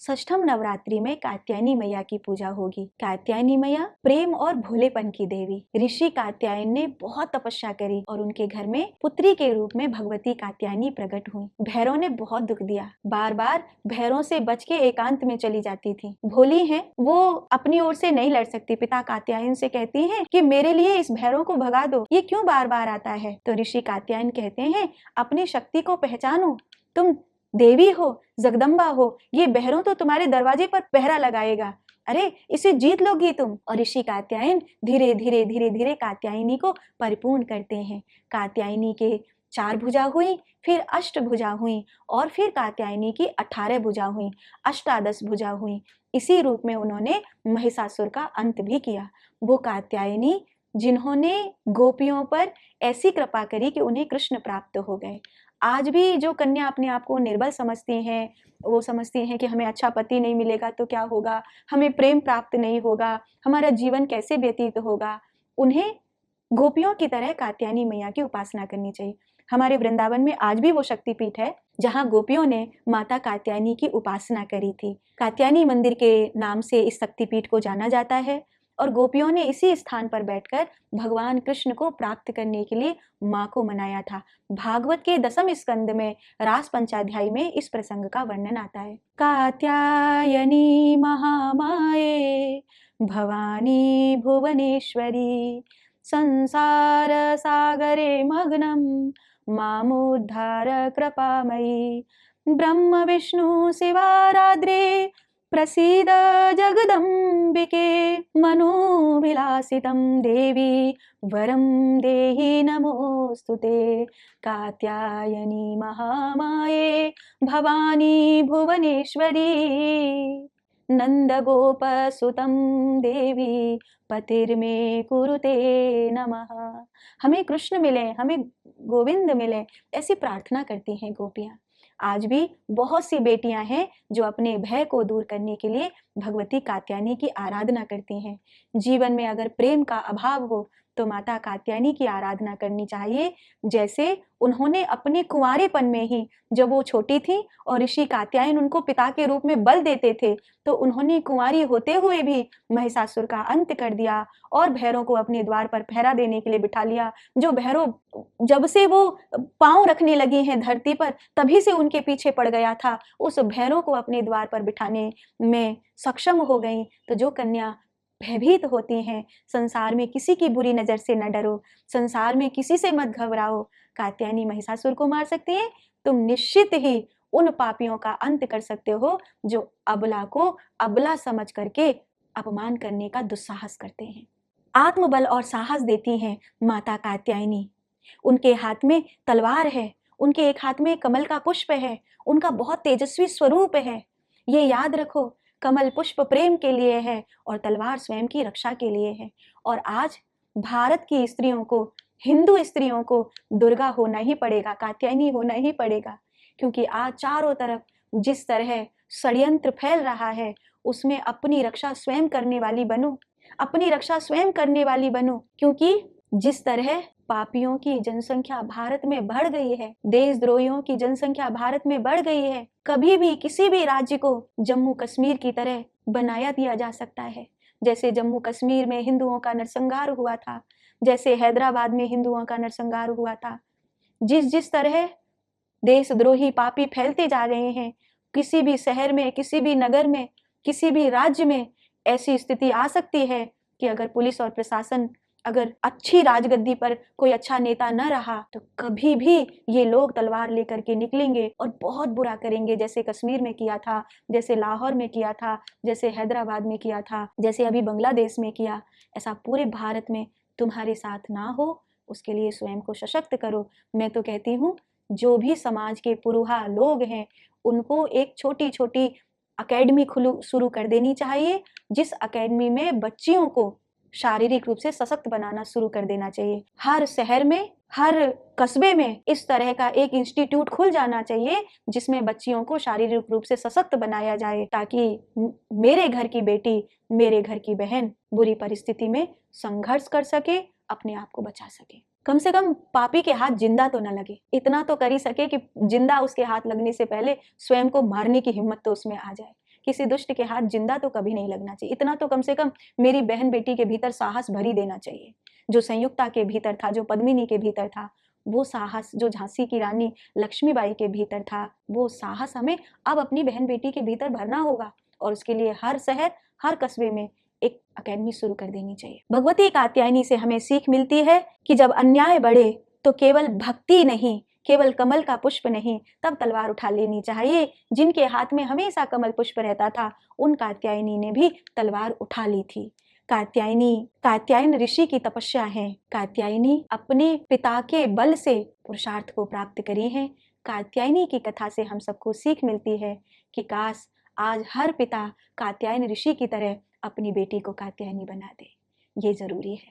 षष्ठम नवरात्रि में कात्यायनी मैया की पूजा होगी। कात्यायनी मैया प्रेम और भोलेपन की देवी। ऋषि कात्यायन ने बहुत तपस्या करी और उनके घर में पुत्री के रूप में भगवती कात्यायनी प्रकट हुई। भैरव ने बहुत दुख दिया, बार बार भैरव से बच के एकांत में चली जाती थी। भोली है, वो अपनी ओर से नहीं लड़ सकती। पिता कात्यायन से कहती है कि मेरे लिए इस भैरव को भगा दो, ये क्यों बार बार आता है। तो ऋषि कात्यायन कहते हैं अपनी शक्ति को पहचानो, तुम देवी हो, जगदम्बा हो, ये भैरव तो तुम्हारे दरवाजे पर पहरा लगाएगा, अरे इसे जीत लोगी तुम। और ऋषि कात्यायन धीरे धीरे धीरे धीरे कात्यायनी को परिपूर्ण करते हैं। कात्यायनी के 4 भुजा हुई, फिर अष्टभुजा हुई और फिर कात्यायनी की 18 भुजा हुई, अष्टादश भुजा हुई। इसी रूप में उन्होंने महिषासुर का अंत भी किया। वो कात्यायनी जिन्होंने गोपियों पर ऐसी कृपा करी कि उन्हें कृष्ण प्राप्त हो गए। आज भी जो कन्या अपने आप को निर्बल समझती हैं, वो समझती हैं कि हमें अच्छा पति नहीं मिलेगा तो क्या होगा, हमें प्रेम प्राप्त नहीं होगा, हमारा जीवन कैसे व्यतीत होगा, उन्हें गोपियों की तरह कात्यायनी मैया की उपासना करनी चाहिए। हमारे वृंदावन में आज भी वो शक्तिपीठ है जहाँ गोपियों ने माता कात्यायनी की उपासना करी थी। कात्यायनी मंदिर के नाम से इस शक्तिपीठ को जाना जाता है और गोपियों ने इसी स्थान पर बैठकर भगवान कृष्ण को प्राप्त करने के लिए माँ को मनाया था। भागवत के 10वें स्कंद में रास पंचाध्याय में इस प्रसंग का वर्णन आता है। कात्यायनी महामाये भवानी भुवनेश्वरी संसार सागरे मग्नम मामुद्धार कृपामयी ब्रह्म विष्णु शिवाराद्रे प्रसीद जगदम्बिके मनोविलासितं देवी वरं देहि नमोस्तुते। कात्यायनी महामाये भवानी भुवनेश्वरी नंदगोपसुतं देवी पतिर्मे कुरुते नमः। हमें कृष्ण मिले, हमें गोविंद मिले, ऐसी प्रार्थना करती हैं गोपियाँ। आज भी बहुत सी बेटियां हैं जो अपने भय को दूर करने के लिए भगवती कात्यायनी की आराधना करती हैं। जीवन में अगर प्रेम का अभाव हो तो माता कात्यायनी की आराधना करनी चाहिए। जैसे उन्होंने अपने कुंवारेपन में ही, जब वो छोटी थी और ऋषि कात्यायन उनको पिता के रूप में बल देते थे, तो उन्होंने कुंवारी होते हुए भी महिषासुर का अंत कर दिया और भैरव को अपने द्वार पर पहरा देने के लिए बिठा लिया। जो भैरव जब से वो पांव रखने लगी हैं धरती पर, तभी से उनके पीछे पड़ गया था, उस भैरव को अपने द्वार पर बिठाने में सक्षम हो गई। तो जो कन्या भयभीत होती हैं, संसार में किसी की बुरी नजर से न डरो, संसार में किसी से मत घबराओ, कात्यायनी महिषासुर को मार सकती है, तुम निश्चित ही उन पापियों का अंत कर सकते हो जो अबला को अबला समझ करके अपमान करने का दुस्साहस करते हैं। आत्मबल और साहस देती हैं माता कात्यायनी। उनके हाथ में तलवार है, उनके एक हाथ में कमल का पुष्प है, उनका बहुत तेजस्वी स्वरूप है। ये याद रखो, कमल पुष्प प्रेम के लिए है और तलवार स्वयं की रक्षा के लिए है। और आज भारत की स्त्रियों को, हिंदू स्त्रियों को दुर्गा होना ही पड़ेगा, कात्यायनी होना ही पड़ेगा, क्योंकि आज चारों तरफ जिस तरह षड्यंत्र फैल रहा है, उसमें अपनी रक्षा स्वयं करने वाली बनो, अपनी रक्षा स्वयं करने वाली बनो। क्योंकि जिस तरह पापियों की जनसंख्या भारत में बढ़ गई है, देशद्रोहियों की जनसंख्या भारत में बढ़ गई है, कभी भी किसी भी राज्य को जम्मू कश्मीर की तरह बनाया दिया जा सकता है। जैसे जम्मू कश्मीर में हिंदुओं का नरसंहार हुआ था, जैसे हैदराबाद में हिंदुओं का नरसंहार हुआ था, जिस तरह देशद्रोही पापी फैलते जा रहे हैं, किसी भी शहर में, किसी भी नगर में, किसी भी राज्य में ऐसी स्थिति आ सकती है कि अगर पुलिस और प्रशासन, अगर अच्छी राजगद्दी पर कोई अच्छा नेता न रहा, तो कभी भी ये लोग तलवार लेकर के निकलेंगे और बहुत बुरा करेंगे, जैसे कश्मीर में किया था, जैसे लाहौर में किया था, जैसे हैदराबाद में किया था, जैसे अभी बांग्लादेश में किया। ऐसा पूरे भारत में तुम्हारे साथ ना हो, उसके लिए स्वयं को सशक्त करो। मैं तो कहती हूँ, जो भी समाज के पुरुहा लोग हैं, उनको एक छोटी छोटी अकेडमी शुरू कर देनी चाहिए, जिस अकेडमी में बच्चियों को शारीरिक रूप से सशक्त बनाना शुरू कर देना चाहिए। हर शहर में, हर कस्बे में इस तरह का एक इंस्टीट्यूट खुल जाना चाहिए, जिसमें बच्चियों को शारीरिक रूप से सशक्त बनाया जाए, ताकि मेरे घर की बेटी, मेरे घर की बहन बुरी परिस्थिति में संघर्ष कर सके, अपने आप को बचा सके। कम से कम पापी के हाथ जिंदा तो न लगे, इतना तो कर ही सके कि जिंदा उसके हाथ लगने से पहले स्वयं को मारने की हिम्मत तो उसमें आ जाए। किसी दुष्ट के हाथ जिंदा तो कभी नहीं लगना चाहिए। इतना तो कम से कम मेरी बहन बेटी के भीतर साहस भर ही देना चाहिए। जो संयुक्ता के भीतर था, जो पद्मिनी के भीतर था, वो साहस जो झांसी की रानी लक्ष्मीबाई के भीतर था, वो साहस हमें अब अपनी बहन बेटी के भीतर भरना होगा। और उसके लिए हर शहर, हर कस्बे में एक अकेडमी शुरू कर देनी चाहिए। भगवती कात्यायनी से हमें सीख मिलती है कि जब अन्याय बढ़े तो केवल भक्ति नहीं, केवल कमल का पुष्प नहीं, तब तलवार उठा लेनी चाहिए। जिनके हाथ में हमेशा कमल पुष्प रहता था, उन कात्यायनी ने भी तलवार उठा ली थी। कात्यायन ऋषि की तपस्या है। कात्यायनी अपने पिता के बल से पुरुषार्थ को प्राप्त करी है। कात्यायनी की कथा से हम सबको सीख मिलती है कि काश आज हर पिता कात्यायन ऋषि की तरह अपनी बेटी को कात्यायनी बना दे। ये जरूरी है।